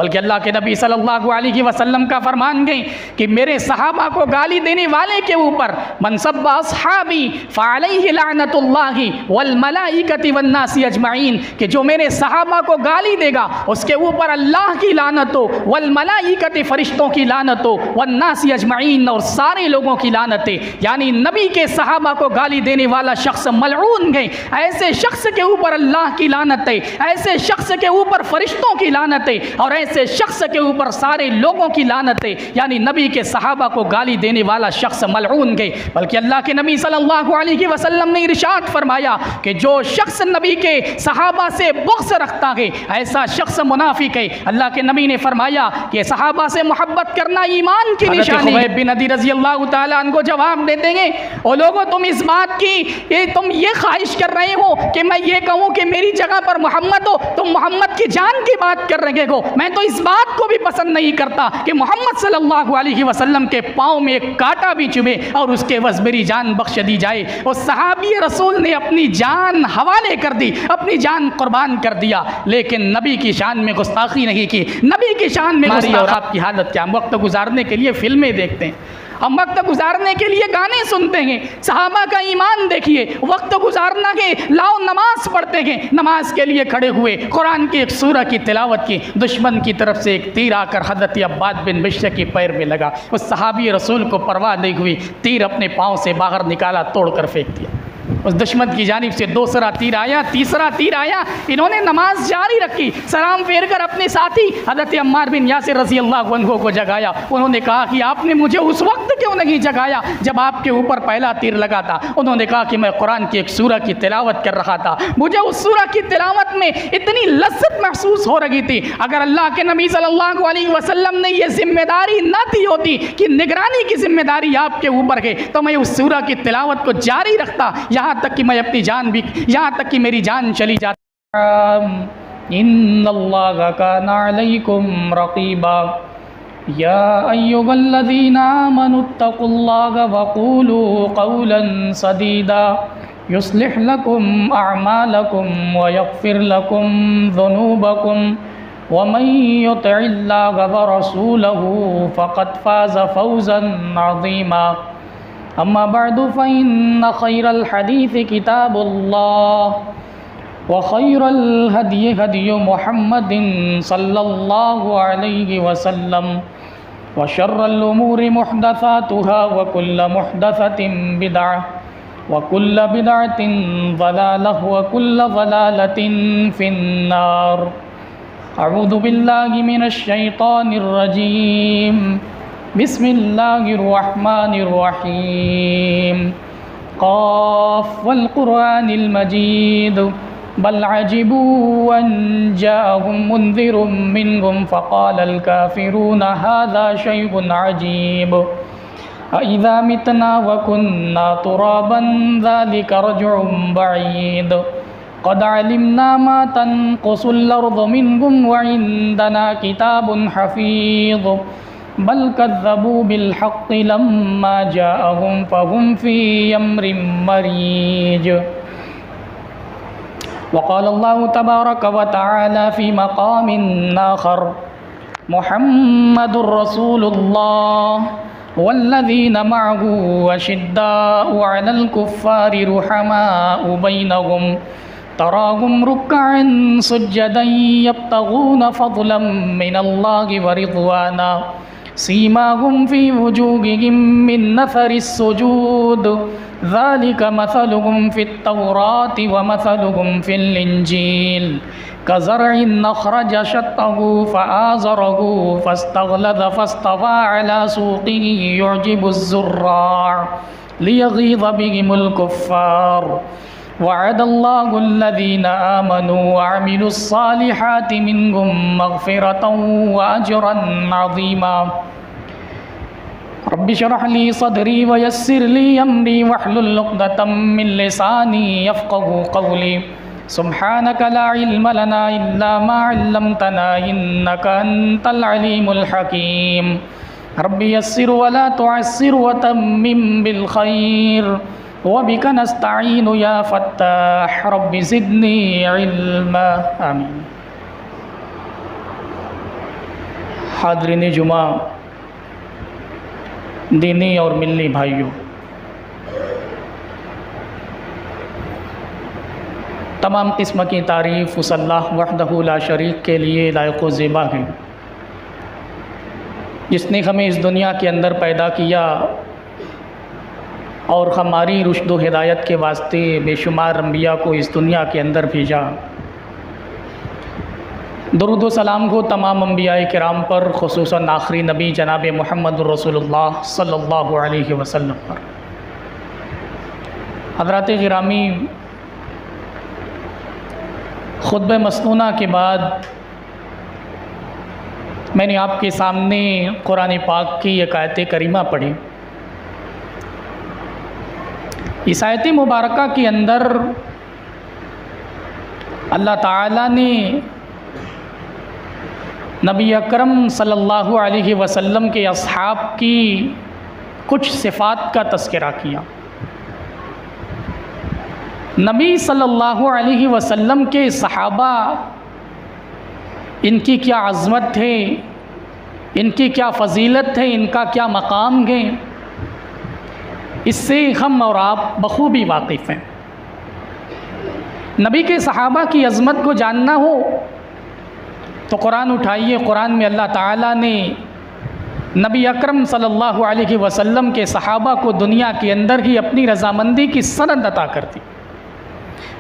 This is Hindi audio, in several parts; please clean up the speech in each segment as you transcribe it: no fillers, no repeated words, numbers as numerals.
बल्कि अल्लाह के नबी सल्लल्लाहु अलैहि वसल्लम का फरमान गए कि मेरे सहाबा को गाली देने वाले के ऊपर मन सब्बा अस्हाबी फअलैहि लानतुल्लाहि वल मलाइकति वन नासी अजमाइन, कि जो मेरे सहाबा को गाली देगा उसके ऊपर अल्लाह की लानत हो, वल मलाइकति फरिश्तों की लानत हो, वन नासी अजमाइन और सारे लोगों की लानतें। यानी नबी के सहाबा को गाली देने वाला शख्स मलऊन गए, ऐसे शख्स के ऊपर अल्लाह की लानत है, ऐसे शख्स के ऊपर फरिश्तों की लानत है और ऐसे शख्स के ऊपर सारे लोगों की लानत है। यानी नबी के सहाबा को गाली देने वाला शख्स मलऊन गए। बल्कि अल्लाह के नबी सल्लल्लाहु अलैहि वसल्लम ने इरशाद फरमाया कि जो शख्स नबी के सहाबा से बुग़्ज़ रखता है ऐसा शख्स मुनाफिक है। अल्लाह के नबी ने फरमाया कि सहाबा से मोहब्बत करना ईमान की निशानी है। बिन नदी रज़ी अल्लाह तआला अन्हु जवाब देते हैं, ओ लोगों तुम इस बात की तुम ये ख्वाहिश कर रहे हो कि मैं ये कहूँ कि मेरी जगह पर मोहम्मद हो, तुम मोहम्मद की जान की बात कर रहे हो। मैं तो इस बात को भी पसंद नहीं करता कि मोहम्मद सल्लल्लाहु अलैहि वसल्लम के पाँव में एक कांटा भी चुभे और उसके वज़ मेरी जान बख्श दी जाए। उस सहाबी रसूल ने अपनी जान हवाले कर दी, अपनी जान कुर्बान कर दिया, लेकिन नबी की शान में गुस्ताखी नहीं की। नबी की शान में हमारी और आपकी हालत क्या? हम वक्त गुजारने के लिए फिल्में देखते हैं, हम वक्त गुजारने के लिए गाने सुनते हैं। सहाबा का ईमान देखिए, वक्त गुजारना के लाओ नमाज पढ़ते हैं, नमाज के लिए खड़े हुए कुरान की एक सूरह की तिलावत की, दुश्मन की तरफ से एक तीर आकर हज़रत अब्बाद बिन बिश्र के पैर में लगा। उस सहाबी रसूल को परवाह नहीं हुई, तीर अपने पाँव से बाहर निकाला, तोड़ कर फेंक दिया। उस दुश्मन की जानिब से दूसरा तीर आया, तीसरा तीर आया, इन्होंने नमाज जारी रखी। सलाम फेर कर अपने साथी हज़रत अम्मार बिन यासिर रज़ी अल्लाह अन्हु को जगाया। उन्होंने कहा कि आपने मुझे उस वक्त क्यों नहीं जगाया जब आपके ऊपर पहला तीर लगा था? उन्होंने कहा कि मैं कुरान की एक सूरह की तिलावत कर रहा था, मुझे उस सूरह की तिलावत में इतनी लज्जत महसूस हो रही थी। अगर अल्लाह के नबी सल्लल्लाहु अलैहि वसल्लम ने यह जिम्मेदारी न दी होती कि निगरानी की जिम्मेदारी आपके ऊपर है, तो मैं उस सूरह की तिलावत को जारी रखता, यहाँ तक कि मैं अपनी जान भी, यहाँ तक कि मेरी जान चली जाती। इन्नल्लाह काना अलैकुम रक़ीबा या अय्युहल्लज़ीना आमनुत्तक़ुल्लाह वक़ूलू क़ौलन सदीदा युस्लिह लकुम अअमालकुम व यग़फ़िर लकुम ज़ुनूबकुम व मन युति'िल्लाह व रसूलहू फ़क़द फ़ाज़ फ़ौज़न अज़ीमा। अम्मा बअदु फ़इन्न खैरल हदीस किताबुल्लाह व खैरल हदी हदी मुहम्मदिन सल्लल्लाहु अलैहि वसल्लम व शर्रल उमूरि मुहदसातुहा व कुल्ल मुहदसतिन बिदअह व कुल्ल बिदअतिन ज़लालह व कुल्ल ज़लालतिन फिन्नार। अऊज़ु बिल्लाहि मिनश शैतानिर रजीम। बिस्मिल्लाहिर्रहमानिर्रहीम। क़ाफ़ वल क़ुरआनिल मजीद बल अजिबू अन जाअहुम मुन्ज़िरुम मिनहुम फ़क़ालल काफ़िरून हाज़ा शैउन अजीब अइज़ा मितना व कुन्ना तुराबन ज़ालिका रज्उन बईद क़द अलिमना मा तनक़ुसुल अर्ज़ु मिनहुम व इंदना किताबुन हफ़ीज़ बल कज़्ज़बू बिल हक़्क़ि लम्मा जाअहुम फ़हुम फ़ी अम्रिन मरीज। वक़ाल अल्लाहु तबारक व तआला फ़ी मक़ामिन आख़र मुहम्मदुर रसूलुल्लाह वल्लज़ीना मअहू अशिद्दाउ अलल कुफ़्फ़ारि रुहमाउ बैनहुम तराहुम रुक्कअन सुज्जदन यब्तगून फ़ज़लन मिनल्लाहि व रिज़वाना सीमाहुम फ़ी वुजूहिहिम मिन नफ़रिस सुजूद ज़ालिका मसलुहुम फ़ित तौराति व मसलुहुम फ़िल इंजील कज़रइन अख़रज शत्तहू फ़आज़रहू फ़स्तग़लज़ फ़स्तवा अला सूक़िही युअजिबुज़्ज़ुर्राअ लियग़ीज़ बिहिमुल कुफ़्फ़ार। वअदल्लाहु अल्लज़ीना आमनू व अमिलुस्सालिहाति मिनहुम मग़फ़िरतन व अजरन अज़ीमा। रब्बि इश्रह ली सदरी व यस्सिर ली अमरी वहलुल उक़दतम मिन लिसानी यफ़क़हू क़ौली। सुब्हानक ला इल्म लना इल्ला मा अल्लमतना इन्नका अंतल अलीमुल हकीम। रब्बि यस्सिर व ला तुअस्सिर व तम्मिम बिल खैर व बिका नस्तईनु या फ़त्ताह रब्बि ज़िदनी इल्मा। आमीन। हाज़रीन जुमा, दीनी और मिल्ली भाइयों, तमाम किस्म की तारीफ़ उस अल्लाह वहदहू ला शरीक के लिए लायक़ व ज़ेबा है, जिसने हमें इस दुनिया के अंदर पैदा किया और हमारी रुश्द व हिदायत के वास्ते बेशुमार अंबिया को इस दुनिया के अंदर भेजा। दुरूद व सलाम हो तमाम अंबियाए किराम पर, खुसूसन आखिरी नबी जनाब मुहम्मद रसूलुल्लाह सल्लल्लाहु अलैहि वसल्लम पर। हज़रात गिरामी, खुतबे मसनूना के बाद मैंने आपके सामने कुरान पाक की एक आयत करीमा पढ़ी। इस आयत मुबारका के अंदर अल्लाह ताला ने नबी अकरम सल्लल्लाहु अलैहि वसल्लम के अस्हाब की कुछ सिफ़ात का तज़किरा किया। नबी सल्लल्लाहु अलैहि वसल्लम के सहाबा, इनकी क्या अज़मत है, इनकी क्या फ़जीलत है, इनका क्या मकाम है, इससे हम और आप बखूबी वाकिफ़ हैं। नबी के सहाबा की अज़मत को जानना हो तो कुरान उठाइए। कुरान में अल्लाह ताला ने नबी अकरम सल्लल्लाहु अलैहि वसल्लम के सहाबा को दुनिया के अंदर ही अपनी रज़ामंदी की सनद अता कर दी।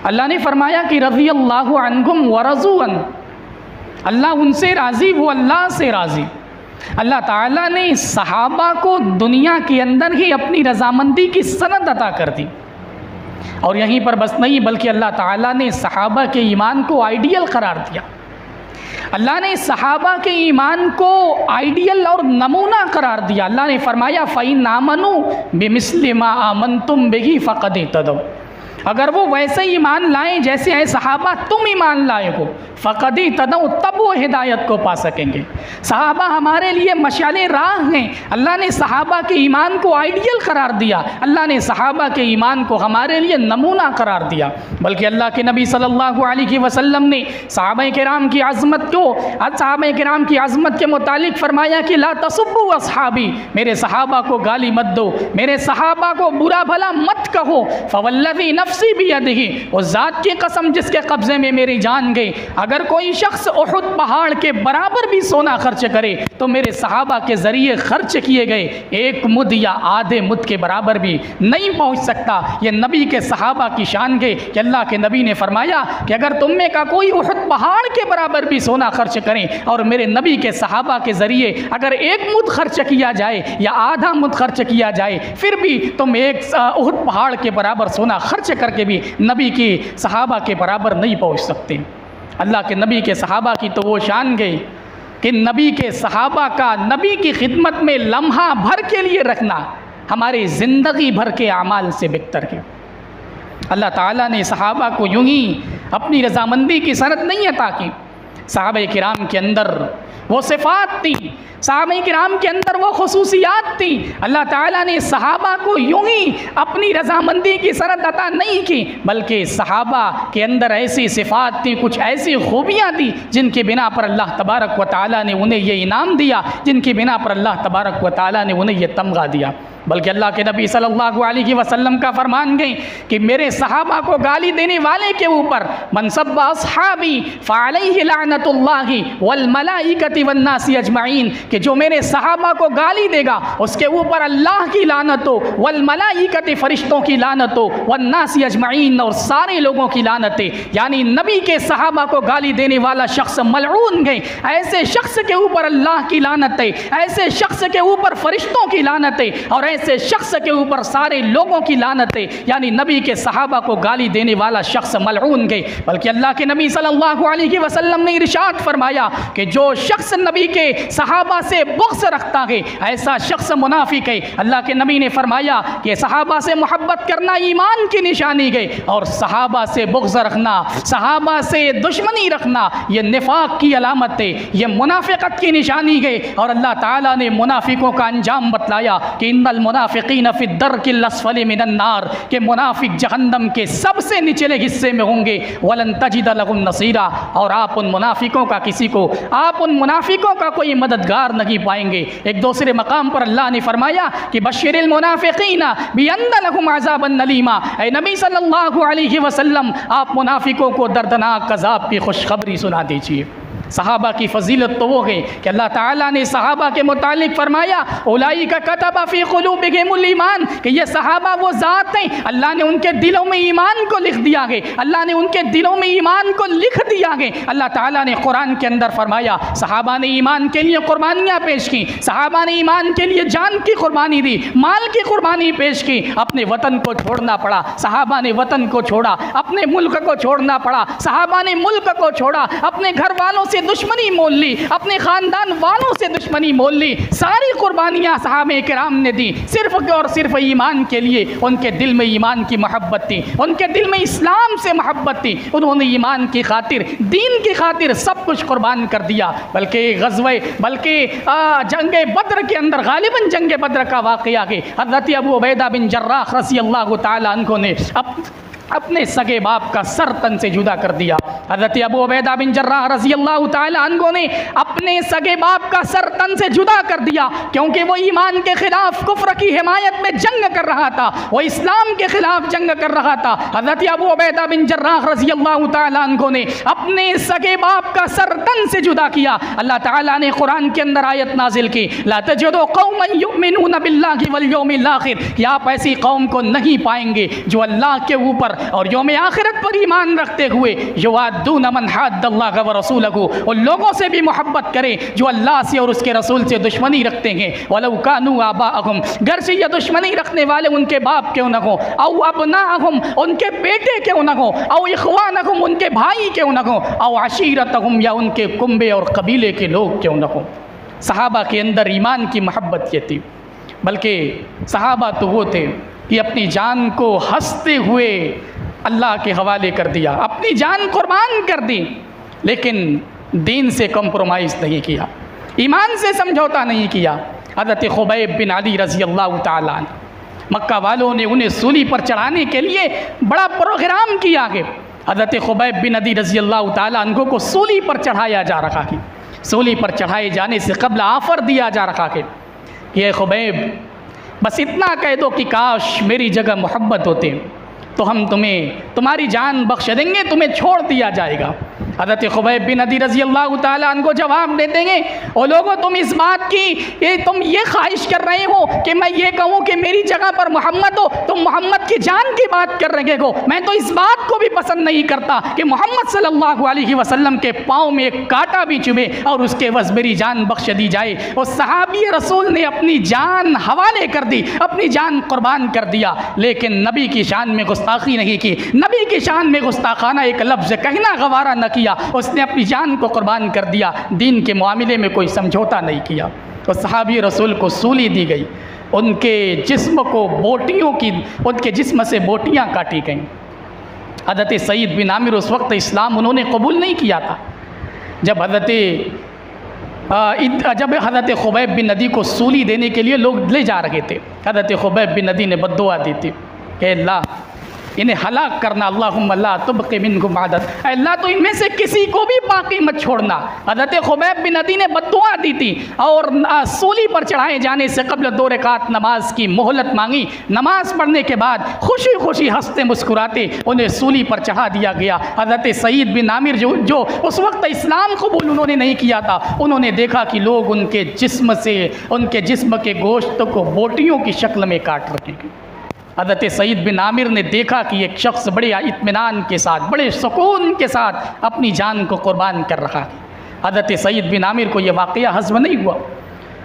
अल्लाह ने फरमाया कि रज़ियल्लाहु अन्हुम व रज़ू अन, अल्लाह उनसे राज़ी, वो अल्लाह से राज़ी। अल्लाह ताला ने सहाबा को दुनिया के अंदर ही अपनी रज़ामंदी की सनद अता कर दी। और यहीं पर बस नहीं, बल्कि अल्लाह ताला ने सहाबा के ईमान को आइडियल करार दिया। अल्लाह ने सहाबा के ईमान को आइडियल और नमूना करार दिया। अल्लाह ने फरमाया फ़इन आमनू बिमिस्लि मा आमनतुम बिही फ़क़द इह्तदौ, अगर वो वैसे ईमान लाएं जैसे है सहाबा तुम ईमान लाए हो, फ़क़द इह्तदौ, तब वो हिदायत को पा सकेंगे। सहाबा हमारे लिए मशाले राह हैं। अल्लाह ने सहाबा के ईमान को आइडियल करार दिया, अल्लाह ने सहाबा के ईमान को हमारे लिए नमूना करार दिया। बल्कि अल्लाह के नबी सल्लल्लाहु अलैहि वसल्लम ने सहाबाए किराम की अज़मत को, सहाबाए किराम की अज़मत के मुतालिक फरमाया कि ला तसुब्बू अस्हाबी, मेरे सहाबा को गाली मत दो, मेरे सहाबा को बुरा भला मत कहो। फ़वल्लज़ी नफ़्सी बियदिही, उस ज़ात की कसम जिसके कब्ज़े में मेरी जान गई, अगर कोई शख्स उहुद पहाड़ के बराबर भी सोना खर्च करे तो मेरे सहाबा के ज़रिए खर्च किए गए एक मुद या आधे मुद के बराबर भी नहीं पहुंच सकता। ये नबी के सहाबा की शान है कि अल्लाह के नबी ने फरमाया कि अगर तुम में का कोई उहुद पहाड़ के बराबर भी सोना खर्च करें और मेरे नबी के सहाबा के ज़रिए अगर एक मुद खर्च किया जाए या आधा मुद खर्च किया जाए, फिर भी तुम एक उहुद पहाड़ के बराबर सोना खर्च करके भी नबी की सहाबा के बराबर नहीं पहुँच सकते। अल्लाह के नबी के सहाबा की तो वो शान गई कि नबी के सहाबा का नबी की खिदमत में लम्हा भर के लिए रखना हमारी ज़िंदगी भर के आमाल से बेहतर है। अल्लाह ताला ने सहाबा को यूं ही अपनी रज़ामंदी की सनद नहीं अता की। सहाबा किराम के अंदर वो सिफ़ात थी, सहाबा किराम के अंदर वो खुसूसियात थी। अल्लाह ताला ने सहाबा को यूं ही अपनी रज़ामंदी की सनद अता नहीं की, बल्कि सहाबा के अंदर ऐसी सिफ़ात थी, कुछ ऐसी खूबियाँ थी जिनकी बिना पर अल्लाह तबारक व ताला ने उन्हें ये इनाम दिया, जिनकी बिना पर अल्लाह तबारक व ताला ने उन्हें ये तमगा दिया। बल्कि अल्लाह के नबी सल्लल्लाहु अलैहि वसल्लम का फरमान गई कि मेरे सहाबा को गाली देने वाले के ऊपर मन सब्बा अस्हाबी फ़अलैहि लानतुल्लाहि वल मलाइकति वन नासी अजमईन, कि जो मेरे सहाबा को गाली देगा उसके ऊपर अल्लाह की लानत हो, वल मलाइकति फरिश्तों की लानत हो, वन नासी अजमईन और सारे लोगों की लानतें। यानी नबी के सहाबा को गाली देने वाला शख्स मलऊन गए, ऐसे शख्स के ऊपर अल्लाह की लानत है, ऐसे शख्स के ऊपर फरिश्तों की लानत है और ऐसे शख्स के ऊपर सारे लोगों की लानत है। यानी नबी के सहाबा को गाली देने वाला शख्स मलऊन गए। बल्कि अल्लाह के नबी सल्लल्लाहु अलैहि वसल्लम ने इरशाद फरमाया कि जो शख्स नबी के सहाबा से बुग़्ज़ रखता है ऐसा शख्स मुनाफिक है। अल्लाह के नबी ने फरमाया कि सहाबा से मोहब्बत करना ईमान की निशानी है और सहाबा से बुग़्ज़ रखना, सहाबा से दुश्मनी रखना ये निफाक की अलामत है, ये मुनाफिकत की निशानी है। और अल्लाह ताला ने मुनाफिकों का अंजाम बतलाया कि इन्नल मुनाफिकीन फी दर्किल अस्फली मिनन नार, के मुनाफिक जहन्नम के सबसे निचले हिस्से में होंगे। वलन तजिद लहुम नसीरा, और आप उन मुनाफिकों का कोई मददगार नहीं पाएंगे। एक दूसरे मकाम पर अल्लाह ने फरमाया कि बश्शिरिल मुनाफिकीना बिअन्न लहुम अज़ाबन अलीमा, ऐ नबी सल्लल्लाहु अलैहि वसल्लम आप मुनाफिकों को दर्दनाक अज़ाब की खुशखबरी सुना दीजिए। सहाबा की फजीलत तो वो है कि अल्लाह ताला ने सहाबा के मुतालिक फरमाया उलाइका कतबा फी कुलूबिहिमुल ईमान, कि ये सहाबा वो ज़ात हैं अल्लाह ने उनके दिलों में ईमान को लिख दिया है, अल्लाह ने उनके दिलों में ईमान को लिख दिया है। अल्लाह ताला ने कुरान के अंदर फरमाया सहाबा ने ईमान के लिए कुर्बानियाँ पेश की, सहाबा ने ईमान के लिए जान की कुर्बानी दी, माल की कुर्बानी पेश की, अपने वतन को छोड़ना पड़ा, सहाबा ने वतन को छोड़ा, अपने मुल्क को छोड़ना पड़ा, सहाबा ने मुल्क को छोड़ा, अपने घर वालों से दुश्मनी मोल ली, अपने ख़ानदान वालों से दुश्मनी मोल ली, सारी कुर्बानियाँ सहाबे किराम ने दी सिर्फ और सिर्फ ईमान के लिए। उनके दिल में ईमान की मोहब्बत थी, उनके दिल में इस्लाम से मोहब्बत थी, उन्होंने ईमान की खातिर, दीन की खातिर सब कुछ कुर्बान कर दिया। बल्कि जंग बद्र के अंदर गालिबन जंग बद्र का वाक़या है, हज़रत अबू उबैदा बिन जर्राह रज़ियल्लाहु ताला अन्हु ने अपने सगे बाप का सर तन से जुदा कर दिया। हज़रत अबू उबैदा बिन जर्राह रज़ियल्लाहु ताला अन्हु ने अपने सगे बाप का सर तन से जुदा कर दिया, क्योंकि वो ईमान के ख़िलाफ़ कुफ्र की हिमायत में जंग कर रहा था, वो इस्लाम के ख़िलाफ़ जंग कर रहा था। हज़रत अबू उबैदा बिन जर्राह रज़ियल्लाहु ताला अन्हु ने अपने सगे बाप का सर तन से जुदा किया। अल्लाह ताला ने कुरान के अंदर आयत नाजिल की, ला तजिदु कौमन युमिनून बिल्लाहि वल यौमिल आखिर, कि आप ऐसी कौम को नहीं पाएंगे जो अल्लाह के ऊपर और यौम आखिरत पर ईमान रखते हुए युवाद्दून मन हाद्दल्लाह व रसूलहू, उन लोगों से भी मोहब्बत करें जो अल्लाह से और उसके रसूल से दुश्मनी रखते हैं। वलौ कानू आबाअहुम, घर से यह दुश्मनी रखने वाले उनके बाप क्यों न हो, औ अबनाअहुम, उनके बेटे क्यों न हो, औ इख्वानहुम, उनके भाई क्यों न हो, औ अशीरतहुम, या उनके कुंबे और कबीले के लोग क्यों न हो। सहाबा के अंदर ईमान की मोहब्बत ये थी, बल्कि सहाबा तो वो थे कि अपनी जान को हंसते हुए अल्लाह के हवाले कर दिया, अपनी जान कुर्बान कर दी, लेकिन दीन से कम्प्रोमाइज़ नहीं किया, ईमान से समझौता नहीं किया। हज़रत खुबैब बिन अदी रज़ियल्लाहु ताला अन्हु, मक्का वालों ने उन्हें सूली पर चढ़ाने के लिए बड़ा प्रोग्राम किया है। हज़रत खुबैब बिन अदी रज़ियल्लाहु ताला अन्हु को सूली पर चढ़ाया जा रहा है। सूली पर चढ़ाए जाने से कबल ऑफ़र दिया जा रहा है कि ये खुबैब, बस इतना कह दो कि काश मेरी जगह मोहब्बत होते तो हम तुम्हारी जान बख्श देंगे, तुम्हें छोड़ दिया जाएगा। हज़रत खुबैब बिन अदी रज़ियल्लाहु ताला अन्हु जवाब दे देंगे, ओ लोगों, तुम इस बात की तुम ये ख्वाहिश कर रहे हो कि मैं ये कहूँ कि मेरी जगह पर मोहम्मद हो, तुम मोहम्मद की जान की बात कर रहे हो। मैं तो इस बात को भी पसंद नहीं करता कि मोहम्मद सल्लल्लाहु अलैहि वसल्लम के पाँव में एक कांटा भी चुभे और उसके बस मेरी जान बख्श दी जाए। और सहाबी रसूल ने अपनी जान हवाले कर दी, अपनी जान कुर्बान कर दिया, लेकिन नबी की शान में गुस्ताखी नहीं की, नबी की शान में गुस्ताखाना एक लफ्ज़ कहना गवारा न किया, उसने अपनी जान को कुर्बान कर दिया, दीन के मामले में कोई समझौता नहीं किया। तो सहाबी रसूल को सूली दी गई, उनके जिस्म को उनके जिस्म से बोटियाँ काटी गईं। हज़रत सईद बिन आमिर उस वक्त इस्लाम उन्होंने कबूल नहीं किया था। जब हज़रत खुबैब बिन अदी को सूली देने के लिए लोग ले जा रहे थे, हज़रत खुबैब बिन अदी ने बद्दुआ दी थी कि अल्लाह इन्हें हलाक करना, अल्लाहुम्मा ला तुबक़ि मिनहुम अहदन, अल्लाह तो इनमें से किसी को भी बाकी मत छोड़ना। हज़रत खुबैब बिन अदी ने बद्दुआ दी थी और सूली पर चढ़ाए जाने से कबल 2 रकात नमाज की मोहलत मांगी। नमाज पढ़ने के बाद खुशी खुशी हंसते मुस्कुराते उन्हें सूली पर चढ़ा दिया गया। हज़रत सईद बिन आमिर जो उस वक्त इस्लाम कबूल उन्होंने नहीं किया था, उन्होंने देखा कि लोग उनके जिस्म के गोश्त को बोटियों की शक्ल में काट रहे हैं। हज़रत सईद बिन आमिर ने देखा कि एक शख्स बड़े इत्मीनान के साथ, बड़े सुकून के साथ अपनी जान को कुर्बान कर रहा है। हज़रत सईद बिन आमिर को यह वाक़या हज़्म नहीं हुआ।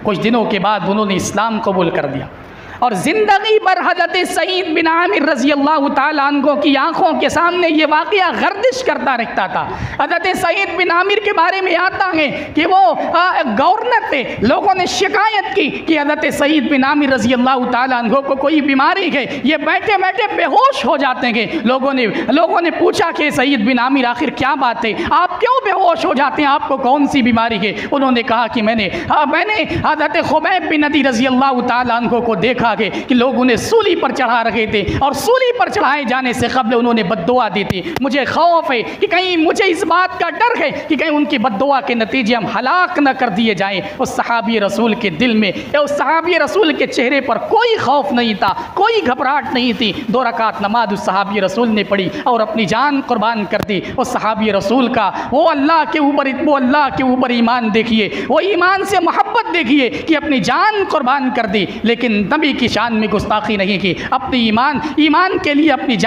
कुछ दिनों के बाद उन्होंने इस्लाम कबूल कर दिया और ज़िंदगी भर हज़रत सईद बिन आमिर रज़ियल्लाहु ताला अन्हु की आँखों के सामने ये वाक़या गर्दिश करता रहता था। हज़रत सईद बिन आमिर के बारे में आता है कि वो गवर्नर थे, लोगों ने शिकायत की कि हज़रत सईद बिन आमिर रज़ियल्लाहु ताला अन्हु को कोई बीमारी है, ये बैठे बैठे बेहोश हो जाते हैं। लोगों ने पूछा कि सईद बिन आमिर आखिर क्या बात है, आप क्यों बेहोश हो जाते हैं, आपको कौन सी बीमारी है? उन्होंने कहा कि मैंने हज़रत खुबैब बिन अदी रज़ियल्लाहु ताला अन्हु को देखा देखा कि लोग उन्हें सूली पर चढ़ा रहे थे और सूली पर चढ़ाए जाने से कबल उन्होंने बद्दुआ दी थी। मुझे खौफ है कि कहीं मुझे इस बात का डर है कि कहीं उनकी बद्दुआ के नतीजे हम हलाक न कर दिए जाएं। उस सहाबी रसूल के दिल में या उस सहाबी रसूल के चेहरे पर कोई खौफ नहीं था, कोई घबराहट नहीं थी। 2 रकात नमाज उस सहाबी रसूल ने पढ़ी और अपनी जान कुर्बान कर दी। उस सहाबी रसूल का वो अल्लाह के ऊपर ईमान देखिए, वो ईमान से मोहब्बत देखिए कि अपनी जान कुर्बान कर दी, लेकिन नबी की शान में गुस्ताखी नहीं की। अपनी ईमान के लिए अपनी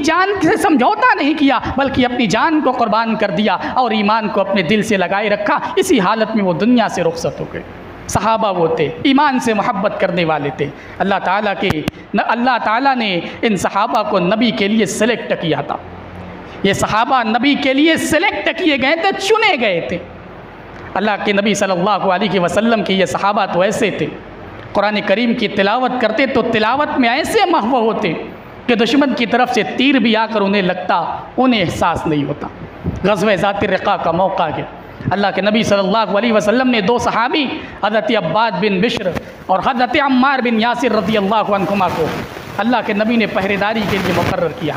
जान से समझौता नहीं किया, बल्कि अपनी जान को कुर्बान कर दिया और ईमान को अपने दिल से लगाए रखा। इसी हालत में वो दुनिया से रुखसत हो गए। सहाबा वो थे, ईमान से मोहब्बत करने वाले थे। अल्लाह ताला ने इन सहाबा को नबी के लिए सेलेक्ट किया था। ये सहाबा नबी के लिए सेलेक्ट किए गए थे, चुने गए थे। अल्लाह के नबी सल्लल्लाहु अलैहि वसल्लम के ये सहाबा तो ऐसे थे, कुरान करीम की तिलावत करते तो तिलावत में ऐसे महव होते कि दुश्मन की तरफ से तीर भी आकर उन्हें लगता, उन्हें एहसास नहीं होता। ग़ज़वा ज़ातिर रिक़ा का मौका है, अल्लाह के नबी सल्लल्लाहु अलैहि वसल्लम ने 2 सहाबी हज़रत अब्बाद बिन बिश्र और हज़रत अम्मार बिन यासिर रज़ियल्लाहु अन्हुमा को अल्लाह के नबी ने पहरेदारी के लिए मुकर्रर किया।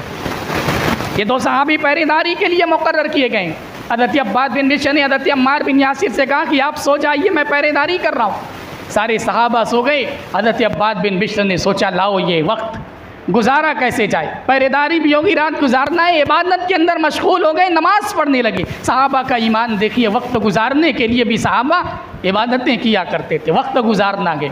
ये 2 सहाबी पहरेदारी के लिए मुकर्रर किए गए। हज़रत अब्बाद बिन बिश्र ने हज़रत अम्मार बिन यासिर से कहा कि आप सो जाइए, मैं पहरेदारी कर रहा हूँ। सारे सहाबा सो गए। हज़रत अब्बाद बिन बिश्र ने सोचा लाओ ये वक्त गुजारा कैसे जाए, पहरेदारी भी होगी, रात गुजारना है। इबादत के अंदर मशगूल हो गए, नमाज़ पढ़ने लगे। सहाबा का ईमान देखिए, वक्त गुजारने के लिए भी सहाबा इबादतें किया करते थे, वक्त गुजारना गए।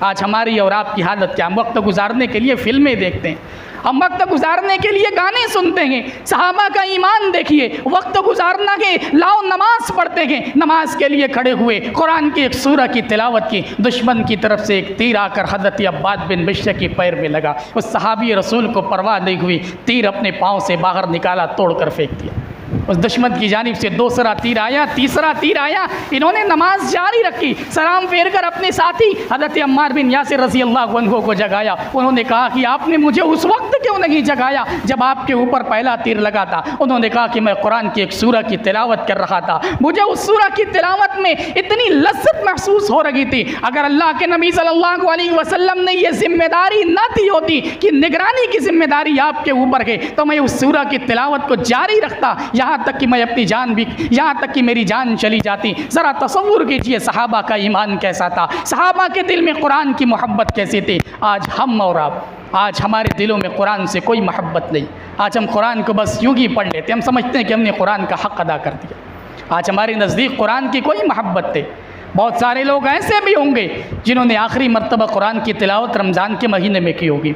आज हमारी और आपकी हालत क्या? हम वक्त गुजारने के लिए फ़िल्में देखते हैं, हम वक्त गुजारने के लिए गाने सुनते हैं। सहाबा का ईमान देखिए, वक्त गुजारना के लाओ नमाज पढ़ते हैं, नमाज के लिए खड़े हुए, कुरान की एक सूरह की तिलावत की, दुश्मन की तरफ से एक तीर आकर हज़रत अब्बाद बिन बिश्र के पैर में लगा। उस सहाबी रसूल को परवाह नहीं हुई, तीर अपने पाँव से बाहर निकाला, तोड़कर फेंक दिया। उस दुश्मन की जानिब से 2रा तीर आया, 3रा तीर आया, इन्होंने नमाज जारी रखी। सलाम फेर कर अपने साथी हज़रत अम्मार बिन यासिर रज़ियल्लाहु अन्हु को जगाया। उन्होंने कहा कि आपने मुझे उस वक्त क्यों नहीं जगाया जब आपके ऊपर पहला तीर लगा था? उन्होंने कहा कि मैं कुरान की एक सूरह की तिलावत कर रहा था, मुझे उस सूरह की तिलावत में इतनी लज्जत महसूस हो रही थी। अगर अल्लाह के नबी सल्लल्लाहु अलैहि वसल्लम ने यह जिम्मेदारी न दी होती कि निगरानी की जिम्मेदारी आपके ऊपर है, तो मैं उस सूरह की तिलावत को जारी रखता, यहाँ तक कि मैं अपनी जान भी, यहाँ तक कि मेरी जान चली जाती। ज़रा तसव्वुर कीजिए सहाबा का ईमान कैसा था, सहाबा के दिल में कुरान की मोहब्बत कैसी थी। आज हम और आप, आज हमारे दिलों में कुरान से कोई मोहब्बत नहीं। आज हम कुरान को बस यूँ ही पढ़ लेते, हम समझते हैं कि हमने कुरान का हक़ अदा कर दिया। आज हमारे नज़दीक कुरान की कोई मोहब्बत है। बहुत सारे लोग ऐसे भी होंगे जिन्होंने आखिरी मरतबा कुरान की तिलावत रमज़ान के महीने में की होगी।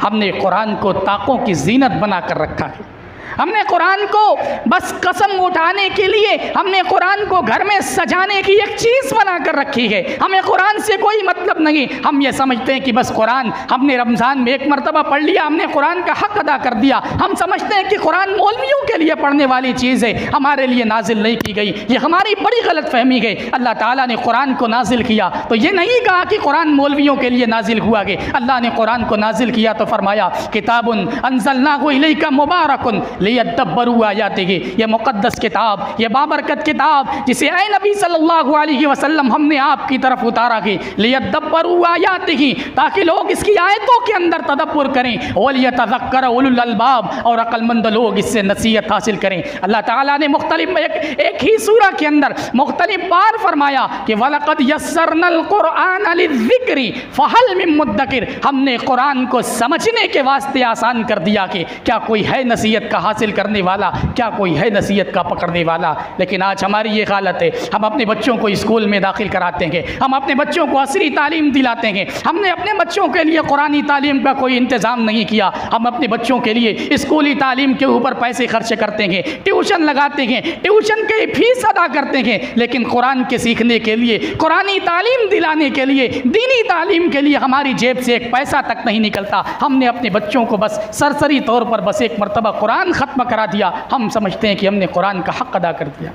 हमने कुरान को ताकों की जीनत बना कर रखा है। हमने कुरान को बस कसम उठाने के लिए, हमने कुरान को घर में सजाने की एक चीज़ बना कर रखी है। हमें कुरान से कोई मतलब नहीं। हम ये समझते हैं कि बस कुरान हमने रमज़ान में एक मरतबा पढ़ लिया, हमने कुरान का हक़ अदा कर दिया। हम समझते हैं कि कुरान मौलवियों के लिए पढ़ने वाली चीज़ है, हमारे लिए नाजिल नहीं की गई। ये हमारी बड़ी गलत फहमी है। अल्लाह ताला ने कुरान को नाजिल किया तो ये नहीं कहा कि कुरान मौलवियों के लिए नाजिल हुआ है। अल्लाह ने कुरान को नाजिल किया तो फरमाया किताबुन अंज़लनाहु इलैका मुबारकुन लियद्दब्बरू आयातिही। ये मुक़द्दस किताब, ये बाबरकत किताब जिसे ऐ नबी सल्लल्लाहु अलैहि वसल्लम हमने आपकी तरफ उतारा है, लियद्दब्बरू आयातिही, ताकि लोग इसकी आयतों के अंदर तदब्बुर करें, वलियतज़क्कर उलुल अलबाब, और अक्लमंद लोग इससे नसीहत हासिल करें। अल्लाह ताला ने मुख्तलिफ एक ही सूरह के अंदर मुख्तलिफ बार फरमाया कि वलक़द यस्सरनल क़ुरआन लिज़्ज़िक्रि फ़हल मिन मुद्दकिर। हमने कुरान को समझने के वास्ते आसान कर दिया कि क्या कोई है नसीहत का हासिल करने वाला, क्या कोई है नसीहत का पकड़ने वाला। लेकिन आज हमारी ये हालत है, हम अपने बच्चों को स्कूल में दाखिल कराते हैं, हम अपने बच्चों को असरी तालीम दिलाते हैं, हमने अपने बच्चों के लिए कुरानी तालीम का कोई इंतज़ाम नहीं किया। हम अपने बच्चों के लिए स्कूली तालीम के ऊपर पैसे खर्च करते हैं, ट्यूशन लगाते हैं, ट्यूशन के फीस अदा करते हैं, लेकिन कुरान के सीखने के लिए, कुरानी तालीम दिलाने के लिए, दीनी तालीम के लिए हमारी जेब से एक पैसा तक नहीं निकलता। हमने अपने बच्चों को बस सरसरी तौर पर बस एक मरतबा कुरान ख़त्म करा दिया, हम समझते हैं कि हमने कुरान का हक़ अदा कर दिया।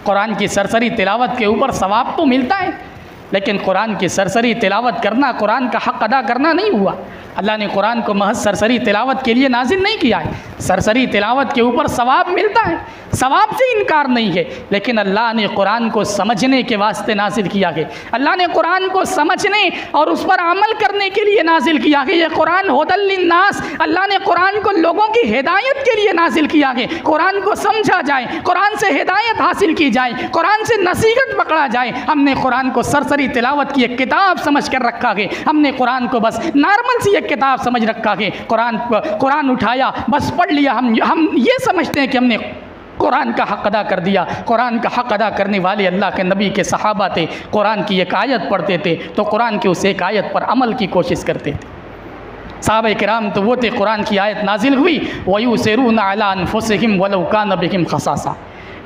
कुरान की सरसरी तिलावत के ऊपर सवाब तो मिलता है, लेकिन कुरान की सरसरी तिलावत करना कुरान का हक़ अदा करना नहीं हुआ। अल्लाह ने कुरान को महज सरसरी तिलावत के लिए नाजिल नहीं किया है। सरसरी तिलावत के ऊपर सवाब मिलता है, सवाब से इनकार नहीं है, लेकिन अल्लाह ने कुरान को समझने के वास्ते नाजिल किया है। अल्लाह ने कुरान को समझने और उस पर अमल करने के लिए नाजिल किया है। ये कुरान हुदल लिन्नास, अल्लाह ने कुरान को लोगों की हिदायत के लिए नाजिल किया है। कुरान को समझा जाए, कुरान से हिदायत हासिल की जाए, कुरान से नसीहत पकड़ा जाए। हमने कुरान को सरसरी तिलावत की एक किताब समझ कर रखा है। हमने कुरान को बस नॉर्मल सी एक किताब समझ रखा है। कुरान उठाया, बस पढ़ लिया। हम ये समझते हैं कि हमने कुरान का हक़ अदा कर दिया। कुरान का हक़ अदा करने वाले अल्लाह के नबी के सहाबा थे। कुरान की एक आयत पढ़ते थे तो कुरान की उस एक आयत पर अमल की कोशिश करते थे। सहाबा किराम तो वो थे, कुरान की आयत नाजिल हुई, वयुसिरूना अला अनफुसिहिम वलौ कान बिहिम खसासा,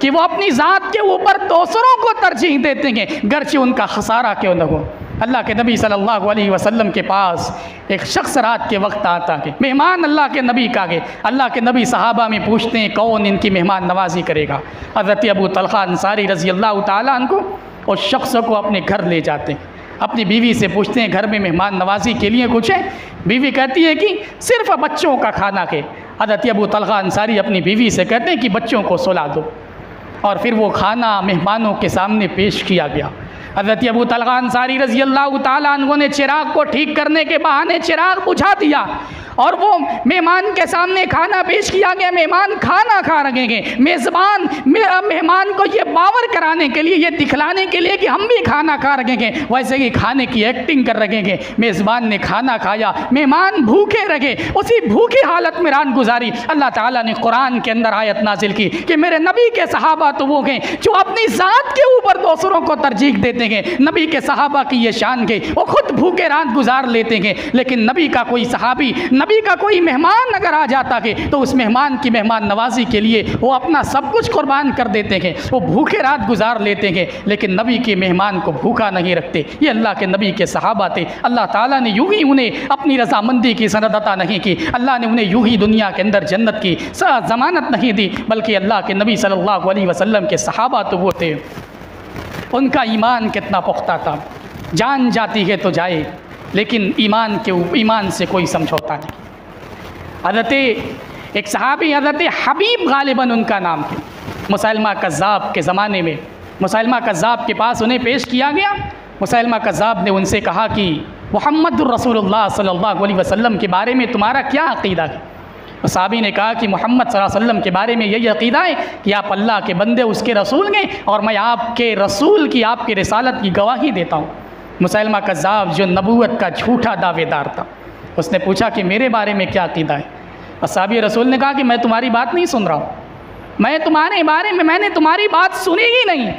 कि वो अपनी ज़ात के ऊपर दूसरों को तरजीह देते हैं गर्चे उनका खसारा क्यों न हो। अल्लाह के नबी सल्लल्लाहु अलैहि वसल्लम के पास एक शख्स रात के वक्त आता है, मेहमान अल्लाह के नबी का है। अल्लाह के नबी सहाबा में पूछते हैं कौन इनकी मेहमान नवाजी करेगा। हज़रत अबू तलहा अंसारी रज़ी अल्लाह ताला अन्हु उस शख्स को अपने घर ले जाते हैं। अपनी बीवी से पूछते हैं घर में मेहमान नवाजी के लिए कुछ है। बीवी कहती है कि सिर्फ बच्चों का खाना है। हज़रत अबू तलहा अंसारी अपनी बीवी से कहते हैं कि बच्चों को सुला दो, और फिर वो खाना मेहमानों के सामने पेश किया गया। हज़रत अबू तलहा अंसारी रज़ी अल्लाह ताला अन्हु ने चिराग को ठीक करने के बहाने चिराग बुझा दिया और वो मेहमान के सामने खाना पेश किया गया। मेहमान खाना खा रहे हैं। मेज़बान मेहमान को ये बावर कराने के लिए, ये दिखलाने के लिए कि हम भी खाना खा रहे हैं, वैसे ही खाने की एक्टिंग कर रहे हैं। मेज़बान ने खाना खाया, मेहमान भूखे रहे, उसी भूखी हालत में रात गुजारी। अल्लाह ताला ने कुरान के अंदर आयत नाजिल की कि मेरे नबी के सहाबा तो वो हैं जो अपनी ज़ात के ऊपर दूसरों को तरजीह देते हैं। नबी के सहाबा की ये शान है, वो खुद भूखे रात गुजार लेते हैं, लेकिन नबी का कोई सहाबी, नबी का कोई मेहमान अगर आ जाता है तो उस मेहमान की मेहमान नवाजी के लिए वो अपना सब कुछ कुर्बान कर देते हैं। वो भूखे रात गुजार लेते हैं, लेकिन नबी के मेहमान को भूखा नहीं रखते। ये अल्लाह के नबी के सहाबा थे। अल्लाह ताला ने यूं ही उन्हें अपनी रज़ामंदी की सनद अता नहीं की। अल्लाह ने उन्हें यूं ही दुनिया के अंदर जन्नत की ज़मानत नहीं दी, बल्कि अल्लाह के नबी सल्लल्लाहु अलैहि वसल्लम के सहाबा तो वो थे, उनका ईमान कितना पुख्ता था। जान जाती है तो जाए, लेकिन ईमान से कोई समझौता नहीं। हज़रत एक सहाबी हज़रत हबीब गालिबन उनका नाम था, मुसैलमा कज़्ज़ाब के ज़माने में मुसैलमा कज़्ज़ाब के पास उन्हें पेश किया गया। मुसैलमा कज़्ज़ाब ने उनसे कहा कि मुहम्मदुर रसूलुल्लाह सल्लल्लाहु अलैहि वसल्लम के बारे में तुम्हारा क्या अक़ीदा है। तो सहाबी ने कहा कि मोहम्मद सल्लल्लाहु अलैहि वसल्लम के बारे में यही अक़ीदा है कि आप अल्लाह के बंदे, उसके रसूल हैं, और मैं आपके रसूल की, आपकी रिसालत की गवाही देता हूँ। मुसैलमा कज़्ज़ाब जो नबूवत का झूठा दावेदार था, उसने पूछा कि मेरे बारे में क्या अक़ीदा है। और साहबी रसूल ने कहा कि मैं तुम्हारी बात नहीं सुन रहा हूँ, मैं तुम्हारे बारे में, मैंने तुम्हारी बात सुनी ही नहीं।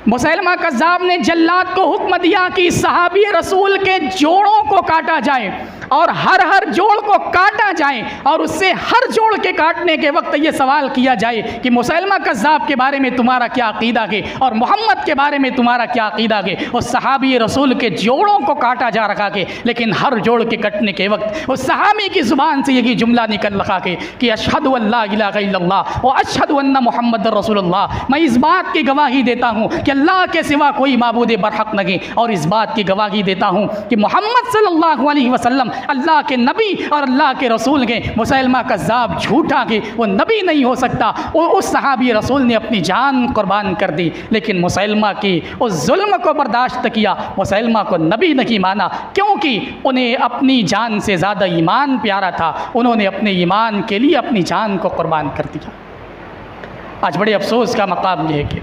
मुसैलमा कज़्ज़ाब ने जल्लाद को हुक्म दिया कि सहाबी रसूल के जोड़ों को काटा जाए और हर जोड़ को काटा जाए, और उससे हर जोड़ के काटने के वक्त ये सवाल किया जाए कि मुसैलमा कज़्ज़ाब के बारे में तुम्हारा क्या अक़ीदा है और मोहम्मद के बारे में तुम्हारा क्या अक़ीदा है। और सहाबी रसूल के जोड़ों को काटा जा रहा है, लेकिन हर जोड़ के कटने के वक्त उस सहाबी की ज़ुबान से यही जुमला निकल रहा है कि अशहदु अल्ला इलाहा इल्लल्लाह व अशहदु अन्ना मुहम्मदुर रसूलुल्लाह। मैं इस बात की गवाही देता हूँ कि अल्लाह के सिवा कोई माबूद बरहक नहीं, और इस बात की गवाही देता हूँ कि मोहम्मद सल्लल्लाहु अलैहि वसल्लम अल्लाह के नबी और अल्लाह के रसूल हैं। मुसैलमा कज़्ज़ाब झूठा है, वो नबी नहीं हो सकता। उस सहाबी रसूल ने अपनी जान कुर्बान कर दी, लेकिन मुसैलमा की उस जुल्म को बर्दाश्त किया। मुसैलमा को नबी नहीं माना, क्योंकि उन्हें अपनी जान से ज़्यादा ईमान प्यारा था। उन्होंने अपने ईमान के लिए अपनी जान को कुर्बान कर दिया। आज बड़े अफसोस का मकाम यह है कि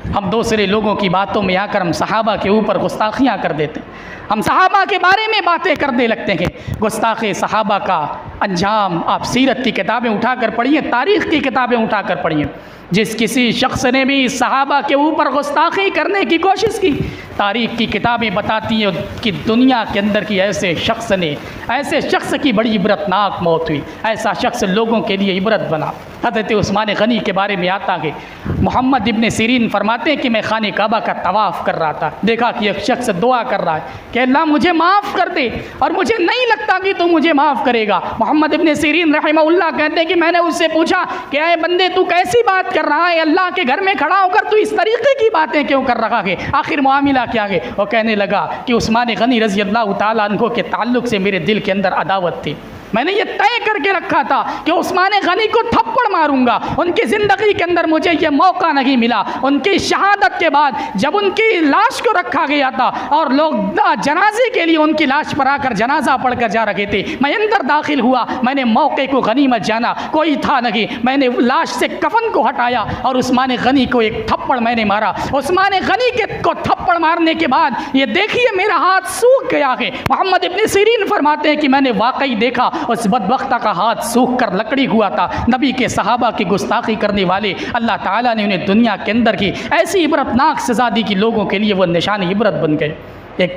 हम दूसरे लोगों की बातों में आकर हम सहाबा के ऊपर गुस्ताखियाँ कर देते हैं। हम सहाबा के बारे में बातें करने लगते हैं। गुस्ताखे सहाबा का अंजाम आप सीरत की किताबें उठाकर पढ़िए, तारीख़ की किताबें उठाकर पढ़िए। जिस किसी शख्स ने भी सहाबा के ऊपर गुस्ताखी करने की कोशिश की, तारीख़ की किताबें बताती हैं कि दुनिया के अंदर की ऐसे शख्स की बड़ी इबरतनाक मौत हुई। ऐसा शख्स लोगों के लिए इबरत बना। हज़रत उस्मान गनी के बारे में आता है, मोहम्मद इब्न सीरीन फरमाते हैं कि मैं खाने काबा का तवाफ़ कर रहा था, देखा कि एक शख्स दुआ कर रहा है कि अल्लाह मुझे माफ़ कर दे, और मुझे नहीं लगता कि तू मुझे माफ़ करेगा। मोहम्मद इब्न सीरीन रहमहुल्लाह कहते हैं कि मैंने उससे पूछा कि ऐ बंदे, तू कैसी बात कर रहा है, अल्लाह के घर में खड़ा होकर तू इस तरीक़े की बातें क्यों कर रहा है, आखिर मामला क्या है। वो कहने लगा कि उस्मान गनी रज़ी अल्लाह ताला अन्हु के ताल्लुक़ से मेरे दिल के अंदर अदावत थी। मैंने ये तय करके रखा था कि उस्मान गनी को थप्पड़ मारूंगा। उनकी ज़िंदगी के अंदर मुझे ये मौका नहीं मिला। उनकी शहादत के बाद जब उनकी लाश को रखा गया था और लोग जनाजे के लिए उनकी लाश पर आकर जनाजा पढ़कर जा रहे थे, मैं अंदर दाखिल हुआ, मैंने मौके को गनीमत जाना, कोई था नहीं, मैंने लाश से कफन को हटाया और उस्मान गनी को एक थप्पड़ मैंने मारा। उस्मान गनी को थप्पड़ मारने के बाद ये देखिए मेरा हाथ सूख गया है। मोहम्मद इब्न सीरीन फरमाते हैं कि मैंने वाकई देखा उस बदबख्ता का हाथ सूख कर लकड़ी हुआ था। नबी के सहाबा की गुस्ताखी करने वाले अल्लाह ताला ने उन्हें दुनिया के अंदर की ऐसी इबरतनाक सज़ा दी कि लोगों के लिए वो निशान इबरत बन गए।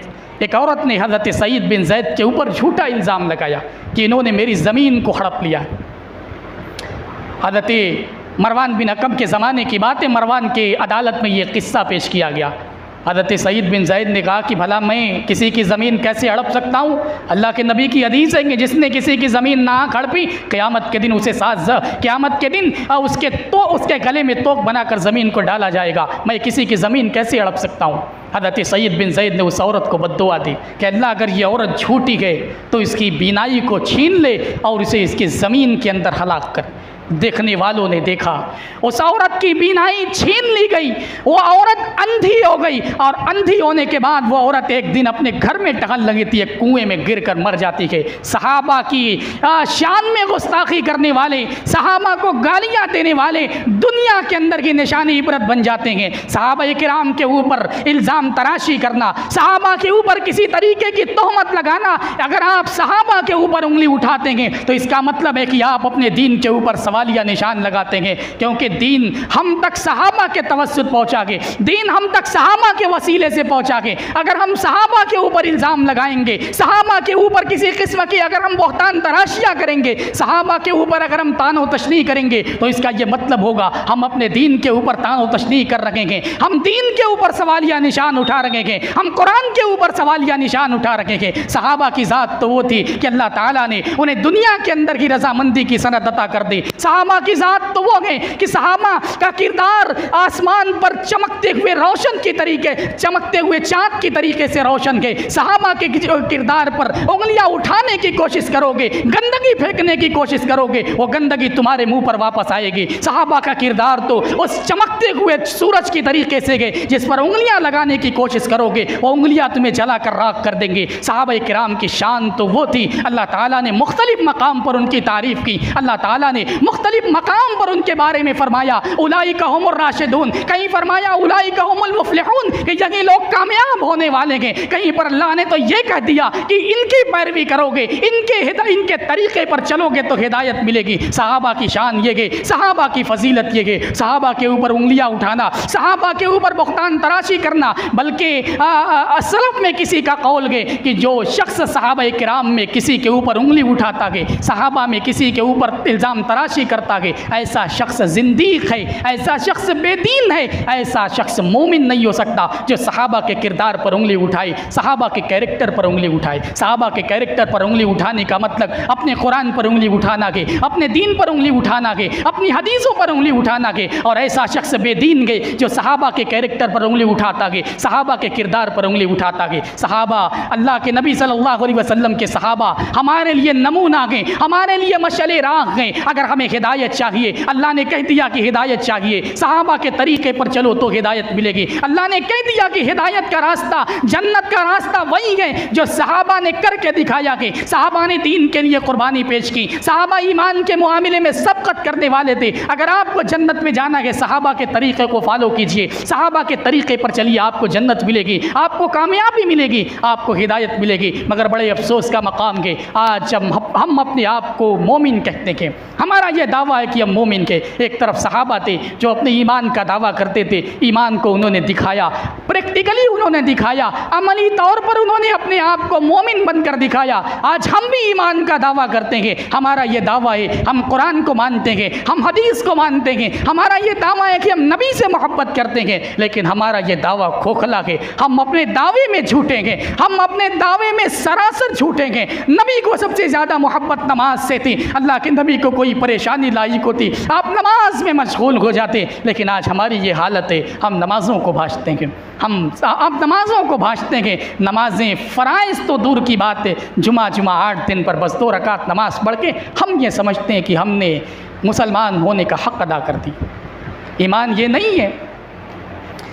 एक औरत ने हज़रत सईद बिन ज़ैद के ऊपर झूठा इल्ज़ाम लगाया कि इन्होंने मेरी ज़मीन को हड़प लिया। हज़रत मरवान बिन हकम के ज़माने की बात है, मरवान के अदालत में ये किस्सा पेश किया गया। हज़रत सईद बिन ज़ैद ने कहा कि भला मैं किसी की ज़मीन कैसे हड़प सकता हूँ? अल्लाह के नबी की हदीस है कि जिसने किसी की ज़मीन ना हड़पी क़यामत के दिन उसे क़यामत के दिन उसके गले में तोक बनाकर ज़मीन को डाला जाएगा। मैं किसी की ज़मीन कैसे हड़प सकता हूँ? हज़रत सईद बिन ज़ैद ने उस औरत को बद्दुआ दी कि अल्लाह अगर ये औरत झूठी है तो इसकी बीनाई को छीन ले और इसे इसकी ज़मीन के अंदर हलाक कर। देखने वालों ने देखा उस औरत की बीनाई छीन ली गई, वो औरत अंधी हो गई और अंधी होने के बाद वो औरत एक दिन अपने घर में टहल लगी थी, एक कुएं में गिरकर मर जाती है। सहाबा की शान में गुस्ताखी करने वाले, सहाबा को गालियां देने वाले दुनिया के अंदर की निशानी इबरत बन जाते हैं। सहाबा किराम के ऊपर इल्ज़ाम तराशी करना, सहाबा के ऊपर किसी तरीके की तोहमत लगाना, अगर आप सहाबा के ऊपर उंगली उठाते हैं तो इसका मतलब है कि आप अपने दीन के ऊपर सवालिया निशान लगाते हैं, क्योंकि दीन हम तक सहाबा के तवस्सुत पहुंचा के, दीन हम तक सहाबा के वसीले से पहुंचा के। अगर हम सहाबा के ऊपर इल्ज़ाम लगाएंगे, सहाबा के ऊपर किसी किस्म की अगर हम बहतान तराशियाँ करेंगे, सहाबा के ऊपर अगर हम तान व तशनीह करेंगे तो इसका यह मतलब होगा हम अपने दीन के ऊपर तान व तशनीह कर रहे हैं, हम दीन के ऊपर सवालिया निशान उठा रहे हैं, हम कुरान के ऊपर सवालिया निशान उठा रहे हैं। सहाबा की ज़ात तो वो थी कि अल्लाह ताला ने उन्हें दुनिया के अंदर की रजामंदी की सनद अता कर दी। सहाबा की ज़ात तो वो है कि सहाबा का किरदार आसमान पर चमकते हुए रोशन की तरीके, चमकते हुए चाँद की तरीके से रोशन है। सहाबा के किरदार पर उंगलियां उठाने की कोशिश करोगे, गंदगी फेंकने की कोशिश करोगे, वो गंदगी तुम्हारे मुंह पर वापस आएगी। सहाबा का किरदार तो उस चमकते हुए सूरज की तरीके से है, जिस पर उंगलियां लगाने की कोशिश करोगे वो उंगलियां तुम्हें जलाकर राख कर देंगे। सहाबा किराम की शान तो वो थी, अल्लाह ताला ने मुख्तलिफ मकाम पर उनकी तारीफ़ की, अल्लाह ताला ने मुख्तलिफ मकाम पर उनके बारे में फरमाया उलाइका हुमुर राशिदून, कहीं फरमाया उलाइका हुमुल मुफ्लिहून कि यही लोग कामयाब होने वाले हैं। कहीं पर अल्लाह ने तो ये कह दिया कि इनकी पैरवी करोगे, इनके तरीके पर चलोगे तो हिदायत मिलेगी। सहाबा की शान ये है, सहाबा की फजीलत ये है, सहाबा के ऊपर उंगलियां उठाना, सहाबा के ऊपर बख्तान तराशी करना, बल्कि सलफ में किसी का कौल है कि जो शख्स सहाबा किराम में किसी के ऊपर उंगली उठाता है, सहाबा में किसी के ऊपर इल्ज़ाम तराशी करता है, ऐसा शख्स जिंदीक है, ऐसा शख्स बेदीन है, ऐसा शख्स मोमिन नहीं हो सकता जो सहाबा के किरदार पर उंगली उठाए, सहाबा के कैरेक्टर पर उंगली उठाए। सहाबा के कैरेक्टर पर उंगली उठाने का मतलब अपने कुरान पर उंगली उठाना है, अपने दीन पर उंगली उठाना है, अपनी हदीसों पर उंगली उठाना है। और ऐसा शख्स बेदीन है जो सहाबा के कैरेक्टर पर उंगली उठाता है, सहाबा के किरदार पर उंगली उठाता है। सहाबा अल्लाह के नबी सल्लल्लाहु अलैहि वसल्लम के सहाबा हमारे लिए नमूना हैं, हमारे लिए मशअले राह हैं। अगर हमें हिदायत चाहिए, अल्लाह ने कह दिया कि हिदायत चाहिए, सहाबा के तरीके पर चलो तो हिदायत मिलेगी। अल्लाह ने कह दिया कि हिदायत का रास्ता, जन्नत का रास्ता वही है जो सहाबा ने करके दिखाया कि सहाबा ने दीन के लिए कुर्बानी पेश की, सहाबा ईमान के मामले में सबकत करने वाले थे। अगर आपको जन्नत में जाना है सहाबा के तरीके को फॉलो कीजिए, सहाबा के तरीके पर चलिए, आपको जन्नत मिलेगी, आपको कामयाबी मिलेगी, आपको हिदायत मिलेगी। मगर बड़े अफसोस का मकाम है आज जब हम अपने आप को मोमिन कहते हैं, हमारा यह दावा है कि हम मोमिन के। एक तरफ सहाबा थे जो अपने ईमान का दावा करते थे, ईमान को उन्होंने दिखाया, प्रैक्टिकली उन्होंने दिखाया, अमली तौर पर उन्होंने अपने आप को मोमिन बनकर दिखाया। आज हम भी ईमान का दावा करते हैं, हमारा ये दावा है हम कुरान को मानते हैं, हम हदीस को मानते हैं, हमारा ये दावा है कि हम नबी से मोहब्बत करते हैं, लेकिन हमारा ये दावा खोखला है। हम अपने दावे में झूठे हैं, हम अपने दावे में सरासर झूठे हैं। नबी को सबसे ज़्यादा मोहब्बत नमाज से थी, अल्लाह के नबी को कोई परेशान परेशानी लायक होती, आप नमाज में मशगूल हो जाते। लेकिन आज हमारी ये हालत है, हम नमाज़ों को भांजते हैं, आप नमाज़ों को भांजते हैं। नमाजें फ़राइज़ तो दूर की बात है, जुमा 8 दिन पर बस 2 रकात नमाज़ पढ़ के हम ये समझते हैं कि हमने मुसलमान होने का हक़ अदा कर दी। ईमान ये नहीं है।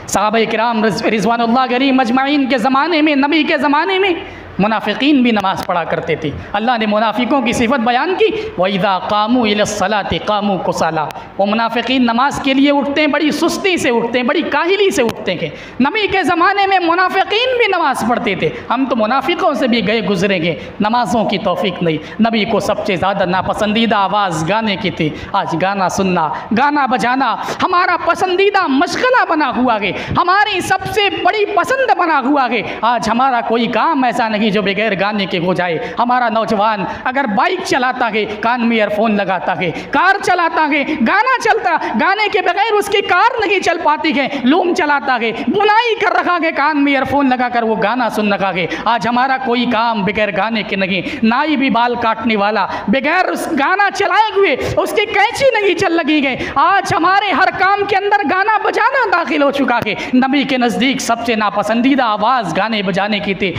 सहाबा किराम रिज़वानुल्लाह अलैहिम अजमाइन के ज़माने में, नबी के ज़माने में मुनाफिकीन भी नमाज़ पढ़ा करते थे। अल्लाह ने मुनाफिकों की सिफत बयान की, वइज़ा कामू इलस्सलाति कामू कुसाला। वो मुनाफिकीन नमाज के लिए उठते हैं, बड़ी सुस्ती से उठते हैं, बड़ी काहिली से उठते हैं। नबी के ज़माने में मुनाफिकीन भी नमाज़ पढ़ते थे। हम तो मुनाफिकों से भी गए गुजरेंगे, नमाज़ों की तौफीक नहीं। नबी को सबसे ज़्यादा नापसंदीदा आवाज़ गाने की थी। आज गाना सुनना, गाना बजाना हमारा पसंदीदा मशगला बना हुआ है, हमारी सबसे बड़ी पसंद बना हुआ है। आज हमारा कोई काम ऐसा नहीं जो बगैर गाने के हो जाए। हमारा नौजवान अगर बाइक चलाता है कान में ईयरफोन लगाता है, कार चलाता है गाना चलता, गाने के बगैर उसकी कार नहीं चल पाती है। लूम चलाता है, बुनाई कर रखा है, कान में ईयरफोन लगाकर वो गाना सुन रखा है। आज हमारा कोई काम बगैर गाने के नहीं। नाई भी बाल काटने वाला बगैर उस गाना चलाए हुए उसकी कैंची नहीं चल लगी है। आज हमारे हर काम के अंदर गाना बजाना दाखिल हो चुका है। नबी के नज़दीक सबसे नापसंदीदा आवाज़ गाने बजाने की थी।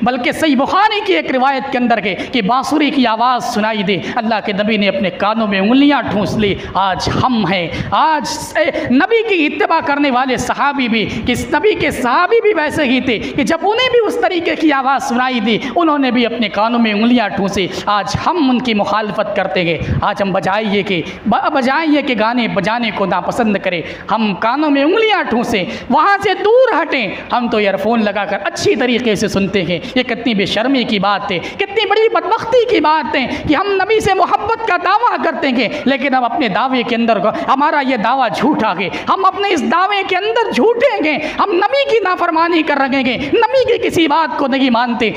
बल्कि सही बुखारी की एक रिवायत के अंदर है कि बांसुरी की आवाज़ सुनाई दे, अल्लाह के नबी ने अपने कानों में उंगलियां ठूंस ली। आज हम हैं, आज नबी की इत्तिबा करने वाले सहाबी भी, कि नबी के सहाबी भी वैसे ही थे कि जब उन्हें भी उस तरीके की आवाज़ सुनाई दी उन्होंने भी अपने कानों में उंगलियां ठूंसी। आज हम उनकी मुखालफत करते हैं। आज हम बजाइए कि गाने बजाने को नापसंद करें, हम कानों में उंगलियां ठूंसें, वहाँ से दूर हटें। हम तो ईयरफोन लगाकर अच्छी तरीके से सुनते हैं। ये कितनी बेशर्मी की बात है, कितनी बड़ी बदबख्ती की बात है कि हम नबी से मोहब्बत का दावा करते हैं, लेकिन हम अपने दावे के अंदर हमारा ये दावा झूठा है। हम अपने इस दावे के अंदर झूठे हैं। हम नबी की नाफरमानी कर रहे हैं, नबी की किसी बात को नहीं मानते,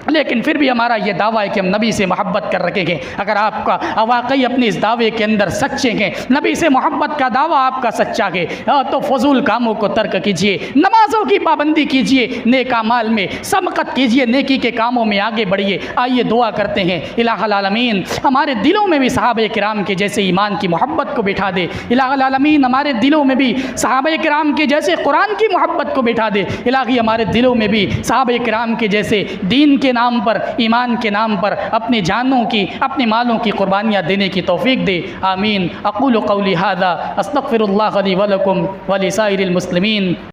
लेकिन फिर भी हमारा ये दावा है कि हम नबी से मोहब्बत कर रखे हैं। अगर आपका वाकई अपने इस दावे के अंदर सच्चे हैं, नबी से मोहब्बत का दावा आपका सच्चा है, तो फजूल कामों को तर्क कीजिए, नमाजों की पाबंदी कीजिए, नेक अमाल में सबकत कीजिए, नेकी के कामों में आगे बढ़िए। आइए दुआ करते हैं, इलाहुल आलमीन हमारे दिलों में भी सहाबा किराम के जैसे ईमान की मोहब्बत को बिठा दे। इलाहुल आलमीन हमारे दिलों में भी सहाबा किराम के जैसे कुरान की मोहब्बत को बिठा दे। इलाही हमारे दिलों में भी सहाबा किराम के जैसे दीन के नाम पर, ईमान के नाम पर अपनी जानों की, अपने मालों की कुर्बानियाँ देने की तौफीक दे। आमीन। अक़ूलु क़ौली हाज़ा अस्तग़फ़िरुल्लाह ली व लकुम व लिसाइरिल मुस्लिमीन।